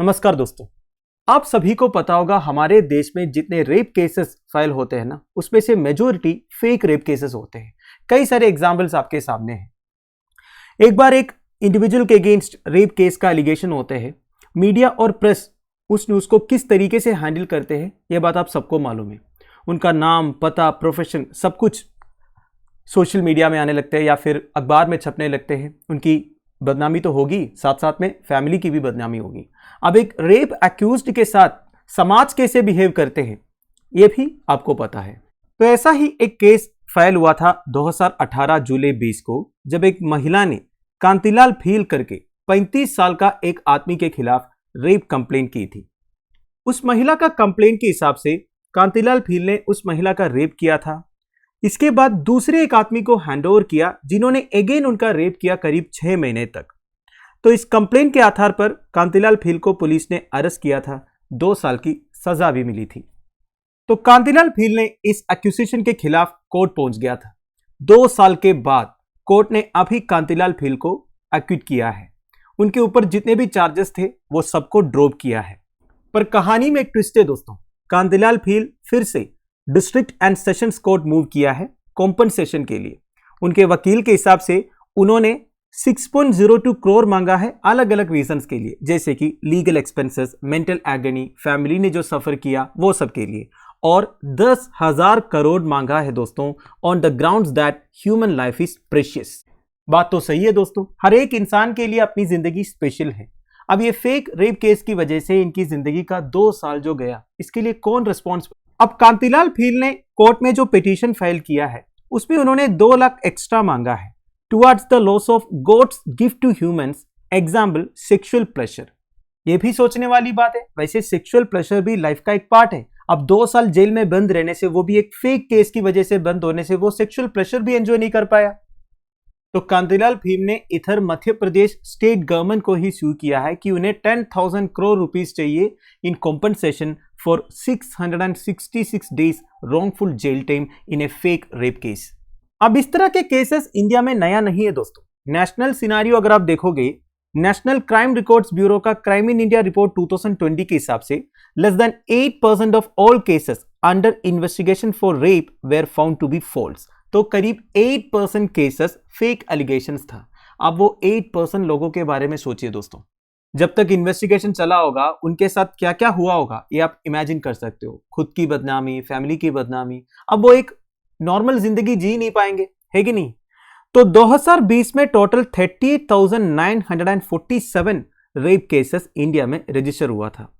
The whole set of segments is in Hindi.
नमस्कार दोस्तों। आप सभी को पता होगा हमारे देश में जितने रेप केसेस फाइल होते हैं ना, उसमें से मेजोरिटी फेक रेप केसेस होते हैं। कई सारे एग्जाम्पल्स आपके सामने हैं। एक बार एक इंडिविजुअल के अगेंस्ट रेप केस का एलिगेशन होते हैं। मीडिया और प्रेस उस न्यूज़ को किस तरीके से हैंडल करते हैं, यह बात आप सबको मालूम है। उनका नाम, पता, प्रोफेशन सब कुछ सोशल मीडिया में आने लगते हैं या फिर अखबार में छपने लगते हैं। उनकी बदनामी तो होगी, साथ साथ में फैमिली की भी बदनामी होगी। अब एक रेप एक्यूज्ड के साथ समाज कैसे बिहेव करते हैं, यह भी आपको पता है। तो ऐसा ही एक केस फाइल हुआ था 2018 जुलाई 20 को, जब एक महिला ने कांतिलाल फील करके 35 साल का एक आदमी के खिलाफ रेप कंप्लेंट की थी। उस महिला का कंप्लेंट के हिसाब से कांतिलाल फील ने उस महिला का रेप किया था। इसके बाद दूसरे एक आदमी को हैंडओवर किया, जिन्होंने अगेन उनका रेप किया करीब 6 महीने तक। तो इस कंप्लेंट के आधार पर कांतिलाल फील को पुलिस ने अरेस्ट किया था। 2 साल की सजा भी मिली थी। तो कांतिलाल फील ने इस एक्यूजेशन के खिलाफ कोर्ट पहुंच गया था। 2 साल के बाद कोर्ट ने अभी कांतिलाल फील को एक्यूट किया है। उनके ऊपर जितने भी चार्जेस थे वो सबको ड्रॉप किया है। पर कहानी में एक ट्विस्ट है दोस्तों। कांतिलाल फील फिर से district and sessions court move किया है कॉम्पनसेशन के लिए। उनके वकील के हिसाब से उन्होंने 6.02 करोड़ मांगा है अलग अलग रीजंस के लिए, जैसे कि legal expenses, mental agony, family ने जो सफर किया वो सब के लिए, और 10,000 करोड़ मांगा है दोस्तों on the grounds that human life is precious. बात तो सही है दोस्तों, हर एक इंसान के लिए अपनी जिंदगी स्पेशल है। अब ये फेक रेप केस की वजह से इनकी जिंदगी का 2 साल जो गया, इसके लिए कौन रिस्पॉन्सिबल? अब कांतिलाल फील ने कोर्ट में जो पिटीशन फाइल किया है उसमें उन्होंने 2 लाख एक्स्ट्रा मांगा है towards the loss of God's gift to humans, example sexual pleasure. यह भी सोचने वाली बात है। वैसे सेक्सुअल प्लेजर भी लाइफ का एक पार्ट है। अब 2 साल जेल में बंद रहने से, वो भी एक फेक केस की वजह से बंद होने से, वो सेक्सुअल प्लेजर भी एंजॉय नहीं कर पाया। तो कांतिलाल फील ने इधर मध्य प्रदेश स्टेट गवर्नमेंट को ही सू किया है कि उन्हें 10,000 करोड़ रुपीस चाहिए in compensation for 666 days wrongful jail time in a fake rape case. अब इस तरह के केसेस इंडिया में नया नहीं है दोस्तों। नेशनल सिनारियो अगर आप देखोगे, नेशनल क्राइम रिकॉर्ड्स ब्यूरो का क्राइम इन इंडिया रिपोर्ट 2020 के हिसाब से less than 8% of all cases under investigation for rape were found to be false. तो करीब 8% केसेस फेक एलिगेशंस था। अब वो 8% लोगों के बारे में सोचिए दोस्तों। जब तक इन्वेस्टिगेशन चला होगा उनके साथ क्या क्या हुआ होगा ये आप इमेजिन कर सकते हो। खुद की बदनामी, फैमिली की बदनामी। अब वो एक नॉर्मल जिंदगी जी नहीं पाएंगे, है कि नहीं? तो 2020 में टोटल 38,947 रेप केसेस इंडिया में रजिस्टर हुआ था,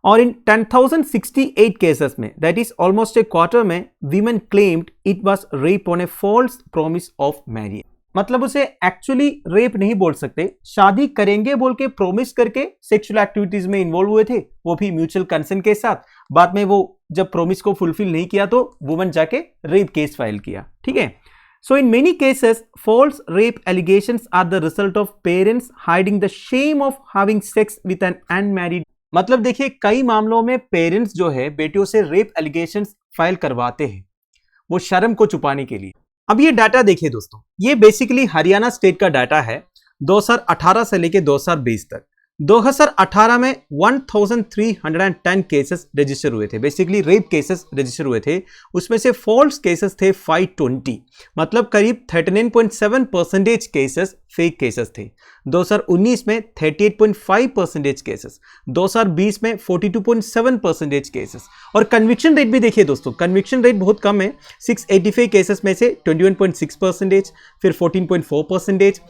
और इन 10,068 केसेस में, that is almost a quarter में, women claimed it was rape on a false promise of marriage. मतलब उसे एक्चुअली रेप नहीं बोल सकते, शादी करेंगे बोल के प्रॉमिस करके सेक्सुअल एक्टिविटीज में इन्वॉल्व हुए थे, वो भी म्यूचुअल कंसेंट के साथ। बाद में वो जब प्रॉमिस को फुलफिल नहीं किया तो वुमन जाके रेप केस फाइल किया। ठीक है। So in many cases false rape allegations are the result of parents hiding the shame of having sex with an unmarried. मतलब देखिए, कई मामलों में पेरेंट्स जो है बेटियों से रेप एलिगेशंस फाइल करवाते हैं वो शर्म को छुपाने के लिए। अब ये डाटा देखिए दोस्तों, ये बेसिकली हरियाणा स्टेट का डाटा है 2018 से लेके 2020 तक। 2018 में 1310 केसेस रजिस्टर हुए थे, बेसिकली रेप केसेस रजिस्टर हुए थे। उसमें से फॉल्स केसेस थे 520, मतलब करीब 39.7% केसेस फेक केसेस थे। 2019 में 38.5% केसेस, 2020 में 42.7% केसेस। और कन्विक्शन रेट भी देखिए दोस्तों, कन्विक्शन रेट बहुत कम है। 685 केसेस में से 21.6%, फिर 14.4%,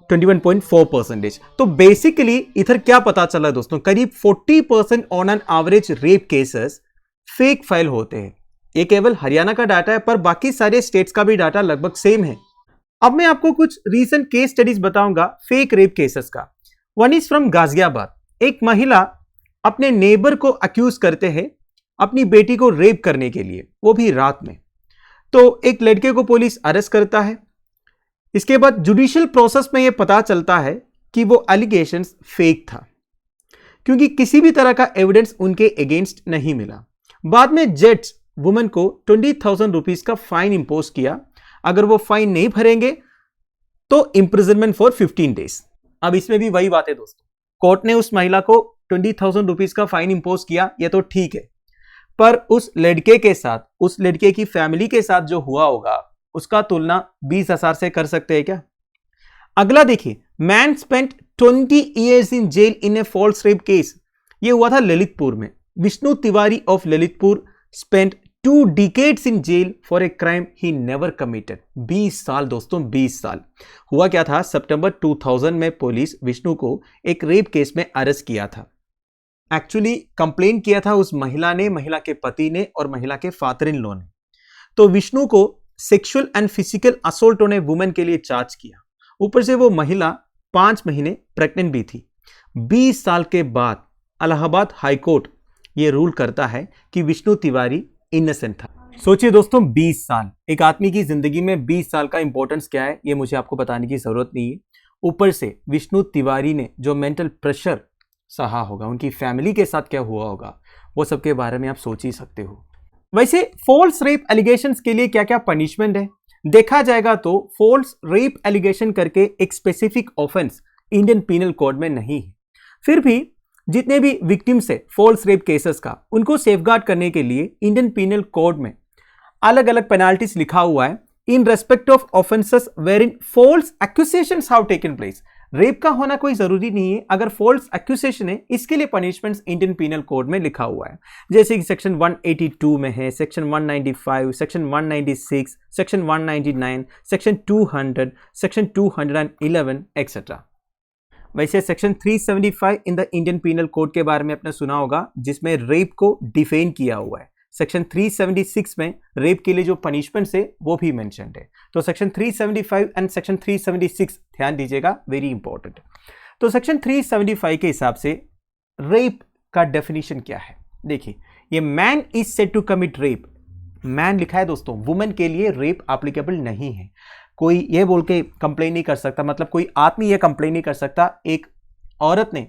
21.4%। तो बेसिकली इधर क्या पता चला दोस्तों, करीब 40% on an average rape cases fake file होते हैं। ये केवल हरियाणा का डाटा है, पर बाकी सारे स्टेट्स का भी डाटा लगभग सेम है। अब मैं आपको कुछ रीसेंट केस स्टडीज बताऊंगा फेक रेप केसेस का। One is from Ghaziabad. एक महिला अपने नेबर को अक्यूज करते हैं अपनी बेटी को रेप करने के लिए, वो भी रात में। तो एक लड़के को पुलिस अरेस्ट करता है। इसके बाद जुडिशियल प्रोसेस में यह पता चलता है कि वो एलिगेशंस फेक था, क्योंकि किसी भी तरह का एविडेंस उनके अगेंस्ट नहीं मिला। बाद में जज वुमन को 20,000 रुपीज का फाइन इंपोज किया। अगर वो फाइन नहीं भरेंगे तो इंप्रिजनमेंट फॉर 15 डेज। अब इसमें भी वही बात है दोस्तों, कोर्ट ने उस महिला को ₹20,000 का फाइन इंपोज किया, ये तो ठीक है, पर उस लड़के के साथ, उस लड़के की फैमिली के साथ जो हुआ होगा उसका तुलना 20,000 से कर सकते हैं क्या? अगला देखिए, man spent 20 years in jail in a false rape case. ये हुआ था ललितपुर में। Vishnu Tiwari of Lalitpur spent 2 decades in jail for a crime he never committed. 20 साल दोस्तों, 20 साल। हुआ क्या था, सितंबर 2000 में पुलिस विष्णु को एक रेप केस में अरेस्ट किया था। एक्चुअली कंप्लेन किया था उस महिला ने, महिला के पति ने और महिला के फादर इन लॉ ने। तो विष्णु को sexual and physical assault on A women के लिए चार्ज किया। ऊपर से वो महिला 5 महीने प्रेग्नेंट भी थी। 20 साल के बाद इलाहाबाद हाईकोर्ट ये रूल करता है कि विष्णु तिवारी इनोसेंट था। सोचिए दोस्तों, 20 साल, एक आदमी की जिंदगी में 20 साल का इंपॉर्टेंस क्या है ये मुझे आपको बताने की जरूरत नहीं है। ऊपर से विष्णु तिवारी ने जो मेंटल प्रेशर सहा होगा, उनकी फैमिली के साथ क्या हुआ होगा, वो सब के बारे में आप सोच ही सकते हो। वैसे फॉल्स रेप एलिगेशंस के लिए क्या क्या पनिशमेंट है देखा जाएगा तो फॉल्स रेप एलिगेशन करके एक specific offence Indian penal Code में नहीं है। फिर भी जितने भी विक्टिम्स है फॉल्स रेप केसेस का, उनको सेफगार्ड करने के लिए इंडियन पीनल कोड में अलग अलग पेनाल्टीज लिखा हुआ है in respect of offences wherein false accusations have taken place. Rape का होना कोई जरूरी नहीं है, अगर फॉल्स एक्यूजेशन है इसके लिए पनिशमेंट्स इंडियन पीनल कोड में लिखा हुआ है। जैसे कि सेक्शन 182 में है, section 195, section 196, section 199, section 200, section 211 etcetera. वैसे section 375 in the Indian penal code के बारे में आपने सुना होगा, जिसमें रेप को डिफेन किया हुआ है। सेक्शन 376 में रेप के लिए जो पनिशमेंट है वो भी मेंशन्ड है। तो सेक्शन 375 एंड सेक्शन 376 ध्यान दीजिएगा, वेरी इंपॉर्टेंट। तो सेक्शन 375 के हिसाब से रेप का डेफिनेशन क्या है, देखिए, ये man is said to commit rape. Man लिखा है दोस्तों, वुमेन के लिए रेप एप्लीकेबल नहीं है। कोई ये बोल के कंप्लेन नहीं कर सकता, मतलब कोई आदमी ये कंप्लेन नहीं कर सकता एक औरत ने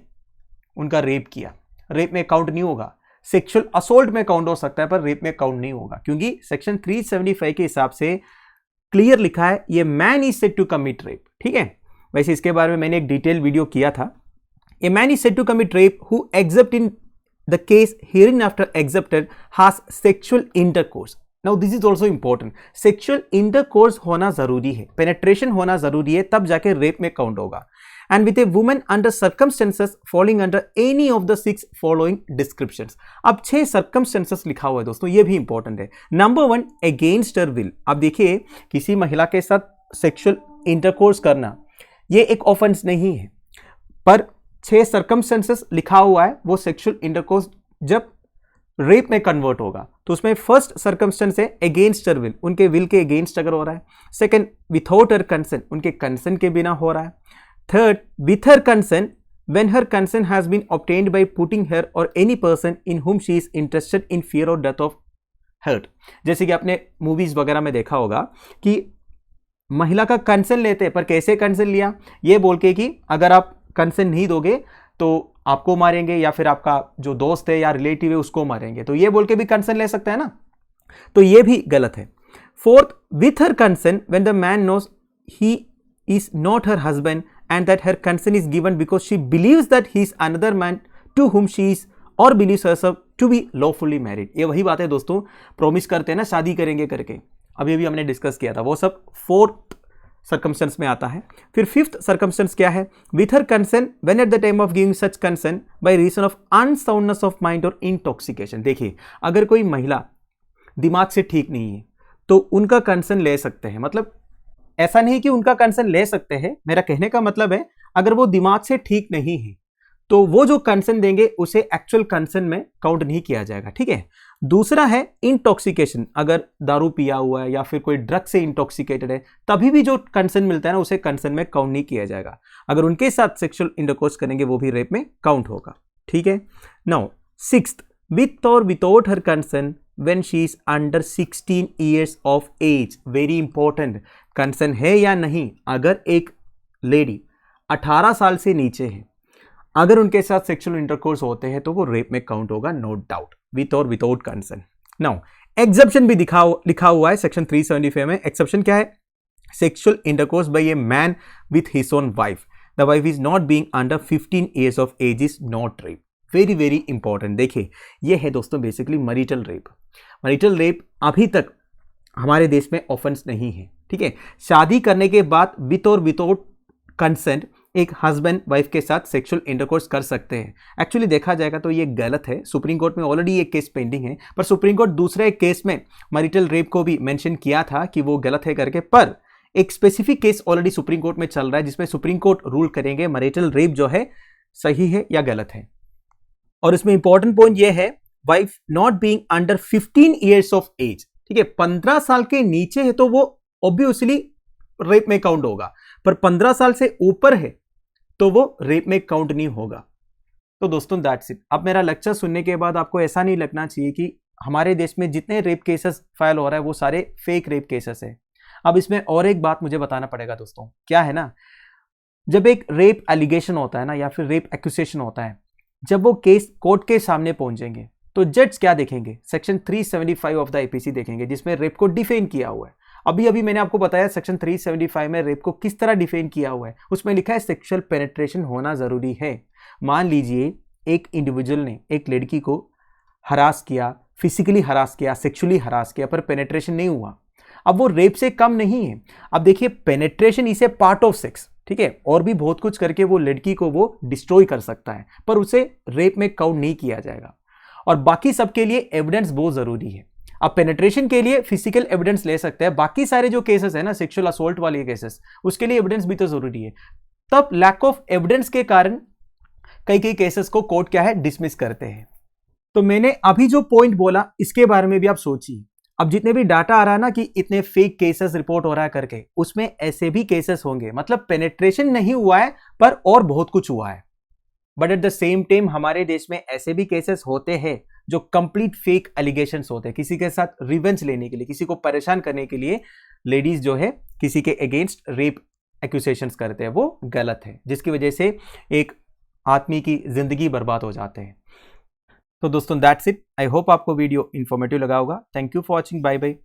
उनका रेप किया, रेप में काउंट नहीं होगा। सेक्सुअल असोल्ट में काउंट हो सकता है पर रेप में काउंट नहीं होगा, क्योंकि सेक्शन 375 के हिसाब से क्लियर लिखा है ये man is said to commit rape. ठीक है, वैसे इसके बारे में मैंने एक डिटेल वीडियो किया था। A man is said to commit rape who except in the case hereinafter excepted has sexual intercourse. Now this is also important, sexual intercourse होना जरूरी है, पेनेट्रेशन होना जरूरी है, तब जाके रेप में काउंट होगा। And with a woman under circumstances falling under any of the 6 following descriptions। अब 6 circumstances लिखा हुआ है दोस्तों, ये भी इंपॉर्टेंट है। Number 1, against her will. अब देखिए, किसी महिला के साथ सेक्सुअल इंटरकोर्स करना ये एक ऑफेंस नहीं है, पर 6 सर्कमस्टेंसेस लिखा हुआ है, वो सेक्सुअल इंटरकोर्स जब रेप में कन्वर्ट होगा। तो उसमें फर्स्ट सर्कमस्टेंस है अगेंस्ट हर विल, उनके विल के अगेंस्ट अगर हो रहा है। सेकेंड, विथआउट हर कंसेंट, उनके कंसेंट के बिना हो रहा है। Third, with her consent, when her consent has been obtained by putting her or any person in whom she is interested in fear or death of hurt। जैसे कि आपने मूवीज वगैरह में देखा होगा कि महिला का कंसेंट लेते हैं, पर कैसे कंसेंट लिया, ये बोल के कि अगर आप कंसेंट नहीं दोगे तो आपको मारेंगे, या फिर आपका जो दोस्त है या रिलेटिव है उसको मारेंगे, तो ये बोल के भी कंसेंट ले सकता है ना, तो ये भी गलत है। Fourth, with her consent when the man knows he is not her husband and that her consent is given because she believes that he is another man to whom she is or believes herself to be lawfully married। ये वही बात है दोस्तों, प्रॉमिस करते हैं ना शादी करेंगे करके, अभी भी हमने डिस्कस किया था, वो सब फोर्थ सर्कमस्टेंस में आता है। फिर फिफ्थ सर्कमस्टेंस क्या है, with her consent when at the time of giving such consent by reason of unsoundness of mind और इंटॉक्सिकेशन। देखिए, अगर कोई महिला दिमाग से ठीक नहीं है तो उनका कंसेंट ले सकते हैं, मतलब ऐसा नहीं कि उनका कंसेंट ले सकते हैं, मेरा कहने का मतलब है अगर वो दिमाग से ठीक नहीं है तो वो जो कंसेंट देंगे उसे एक्चुअल कंसेंट में काउंट नहीं किया जाएगा। ठीक है, दूसरा है इंटॉक्सिकेशन, अगर दारू पिया हुआ है या फिर कोई ड्रग से इंटॉक्सिकेटेड है तभी भी जो कंसेंट मिलता है ना उसे कंसेंट में काउंट नहीं किया जाएगा। अगर उनके साथ सेक्सुअल इंटरकोर्स करेंगे वो भी रेप में काउंट होगा। ठीक है, नाउ सिक्स्थ, विथ और without her consent when she is under 16 years of age। Very important, consent है या नहीं, अगर एक लेडी 18 साल से नीचे है, अगर उनके साथ सेक्सुअल इंटरकोर्स होते हैं तो वो रेप में काउंट होगा, नो डाउट, विथ और विदाउट कंसेंट। नाउ एक्सेप्शन भी लिखा हुआ है सेक्शन 375 में। एक्सेप्शन क्या है, sexual intercourse by a man with his own wife, the wife is not being under 15 years of age is not rape. Very very important. देखिए ये है दोस्तों basically marital rape. Marital rape अभी तक हमारे देश में ऑफेंस नहीं है, ठीक है। शादी करने के बाद विथ और विदाउट कंसेंट एक हस्बैंड वाइफ के साथ सेक्सुअल इंटरकोर्स कर सकते हैं। एक्चुअली देखा जाएगा तो ये गलत है। सुप्रीम कोर्ट में ऑलरेडी एक केस पेंडिंग है, पर सुप्रीम कोर्ट दूसरे केस में मैरिटल रेप को भी मेंशन किया था कि वो गलत है करके, पर एक specific case already supreme court में चल रहा है जिसमें सुप्रीम कोर्ट रूल करेंगे मैरिटल रेप जो है सही है या गलत है। और इसमें इंपॉर्टेंट पॉइंट ये है, wife not being under 15 years of age, ठीक है, 15 साल के नीचे है तो वो ऑब्वियसली रेप में काउंट होगा, पर 15 साल से ऊपर है तो वो रेप में काउंट नहीं होगा। तो दोस्तों दैट्स इट। अब मेरा लेक्चर सुनने के बाद आपको ऐसा नहीं लगना चाहिए कि हमारे देश में जितने रेप केसेस फाइल हो रहा है वो सारे फेक रेप केसेस है। अब इसमें और एक बात मुझे बताना पड़ेगा दोस्तों, क्या है ना, जब एक रेप एलिगेशन होता है ना या फिर रेप एक्यूसेशन होता है, जब वो केस कोर्ट के सामने पहुंचेंगे तो जज क्या देखेंगे, सेक्शन 375 ऑफ द आईपीसी देखेंगे जिसमें रेप को डिफेन किया हुआ है। अभी मैंने आपको बताया सेक्शन 375 में रेप को किस तरह डिफेन किया हुआ है। उसमें लिखा है सेक्सुअल पेनिट्रेशन होना जरूरी है। मान लीजिए एक इंडिविजुअल ने एक लड़की को हरास किया, फिजिकली हरास किया, सेक्सुअली हरास किया, पर पेनिट्रेशन नहीं हुआ, अब वो रेप से कम नहीं है। अब देखिए penetration is a part of sex, ठीक है, और भी बहुत कुछ करके वो लड़की को वो डिस्ट्रॉय कर सकता है, पर उसे रेप में काउंट नहीं किया जाएगा। और बाकी सबके लिए एविडेंस बहुत जरूरी है। अब पेनिट्रेशन के लिए फिजिकल एविडेंस ले सकते हैं, बाकी सारे जो केसेस है ना सेक्सुअल असोल्ट वाले केसेस, उसके लिए एविडेंस भी तो जरूरी है। तब लैक ऑफ एविडेंस के कारण कई केसेस को कोर्ट क्या है डिसमिस करते हैं। तो मैंने अभी जो पॉइंट बोला इसके बारे में भी आप सोचिए। अब जितने भी डाटा आ रहा है ना कि इतने फेक केसेस रिपोर्ट हो रहा है करके, उसमें ऐसे भी केसेस होंगे, मतलब पेनिट्रेशन नहीं हुआ है पर और बहुत कुछ हुआ है। But at the same time हमारे देश में ऐसे भी केसेस होते हैं जो कंप्लीट फेक एलिगेशंस होते हैं, किसी के साथ रिवेंज लेने के लिए, किसी को परेशान करने के लिए लेडीज जो है किसी के अगेंस्ट रेप एक्यूसेशंस करते हैं, वो गलत है, जिसकी वजह से एक आदमी की जिंदगी बर्बाद हो जाते हैं। तो दोस्तों दैट्स इट। आई होप आपको वीडियो इंफॉर्मेटिव लगा होगा। Thank you for watching. Bye bye.